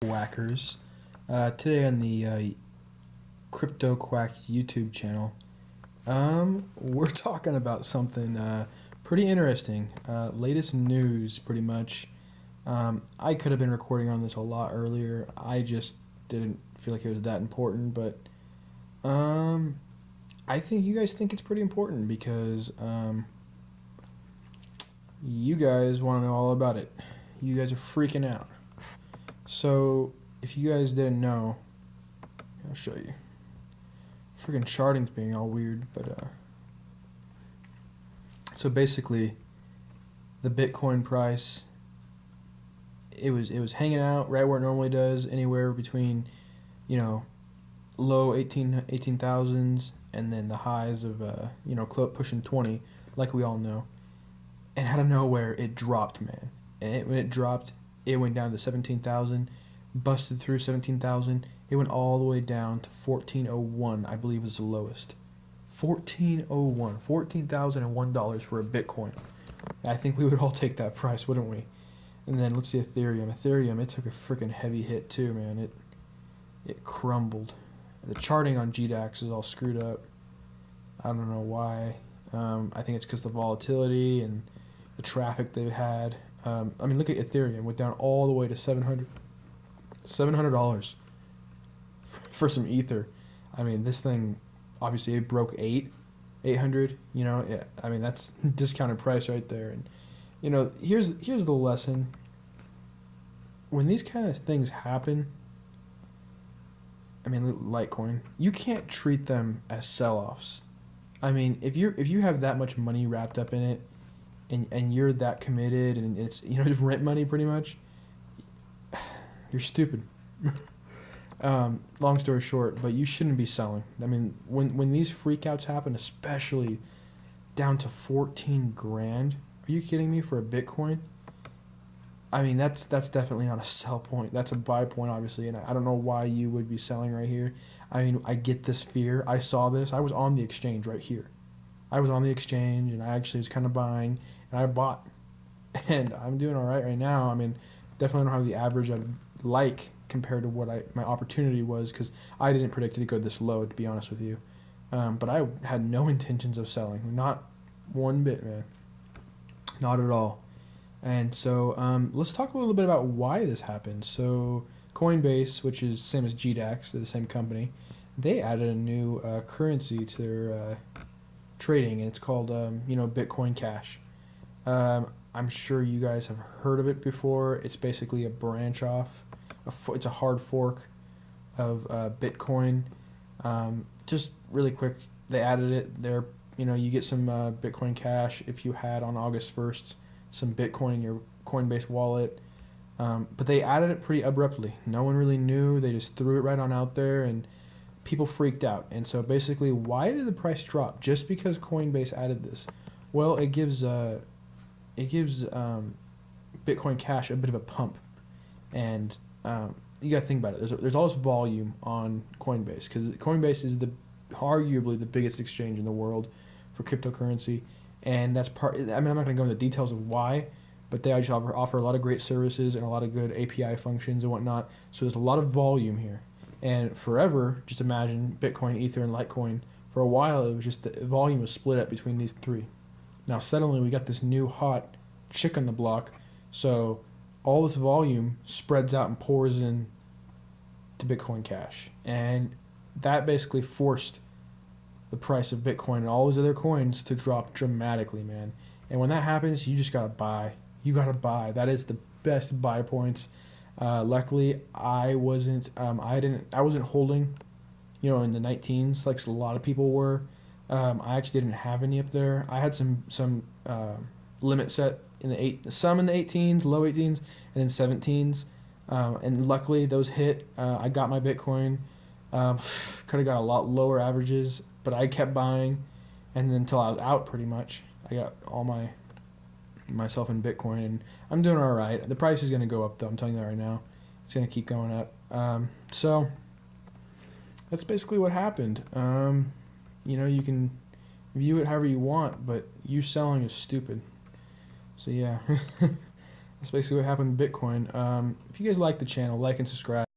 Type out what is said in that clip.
Whackers. Today on the Crypto Quack YouTube channel, we're talking about something pretty interesting. Latest news, pretty much. I could have been recording on this a lot earlier. I just didn't feel like it was that important, but I think you guys think it's pretty important because you guys want to know all about it. You guys are freaking out. So, if you guys didn't know, I'll show you. Freaking charting's being all weird, but so basically, the Bitcoin price, it was hanging out right where it normally does, anywhere between, low 18,000s and then the highs of pushing 20, like we all know. And out of nowhere, it dropped, man. And when it dropped, it went down to 17,000, busted through 17,000. It went all the way down to 1401, I believe was the lowest. 1401, $14,001 for a Bitcoin. I think we would all take that price, wouldn't we? And then let's see Ethereum. Ethereum, it took a freaking heavy hit too, man. It crumbled. The charting on GDAX is all screwed up. I don't know why. I think it's because the volatility and the traffic they've had. Look at Ethereum. Went down all the way to $700 for some Ether. This thing, obviously, it broke 800. That's discounted price right there. And here's the lesson. When these kind of things happen, Litecoin, you can't treat them as sell-offs. If you have that much money wrapped up in it, and you're that committed, and it's just rent money pretty much, you're stupid. Long story short, but you shouldn't be selling. When these freakouts happen, especially down to 14 grand, are you kidding me, for a Bitcoin? That's definitely not a sell point. That's a buy point, obviously, and I don't know why you would be selling right here. I get this fear. I saw this. I was on the exchange right here. I was on the exchange, and I actually was kind of buying, and I bought. And I'm doing all right now. Definitely don't have the average I'd like compared to what my opportunity was, because I didn't predict it to go this low, to be honest with you. But I had no intentions of selling. Not one bit, man. Not at all. And so let's talk a little bit about why this happened. So Coinbase, which is the same as GDAX, they're the same company, they added a new currency to their trading, and it's called Bitcoin Cash. I'm sure you guys have heard of it before. It's basically a branch off. It's a hard fork of Bitcoin. Just really quick, they added it there. You get some Bitcoin Cash if you had on August 1st some Bitcoin in your Coinbase wallet. But they added it pretty abruptly. No one really knew. They just threw it right on out there, and people freaked out. And so basically, why did the price drop? Just because Coinbase added this? Well, it gives Bitcoin Cash a bit of a pump. And you got to think about it. There's all this volume on Coinbase, because Coinbase is arguably the biggest exchange in the world for cryptocurrency. And that's part. I'm not going to go into the details of why, but they actually offer a lot of great services and a lot of good API functions and whatnot. So there's a lot of volume here. And forever, just imagine Bitcoin, Ether, and Litecoin. For a while, it was just the volume was split up between these three. Now suddenly we got this new hot chick on the block, so all this volume spreads out and pours in to Bitcoin Cash, and that basically forced the price of Bitcoin and all these other coins to drop dramatically, man. And when that happens, you just gotta buy. You gotta buy. That is the best buy points. Luckily, I wasn't holding, in the 19s like a lot of people were. I actually didn't have any up there. I had some limit set in some in the 18s, low 18s, and then 17s. And luckily those hit. I got my Bitcoin. Could have got a lot lower averages, but I kept buying, and then until I was out, pretty much. I got all myself in Bitcoin, and I'm doing all right. The price is going to go up, though. I'm telling you that right now. It's going to keep going up. So that's basically what happened. You can view it however you want, but you selling is stupid. So yeah. That's basically what happened with Bitcoin. If you guys like the channel, like and subscribe.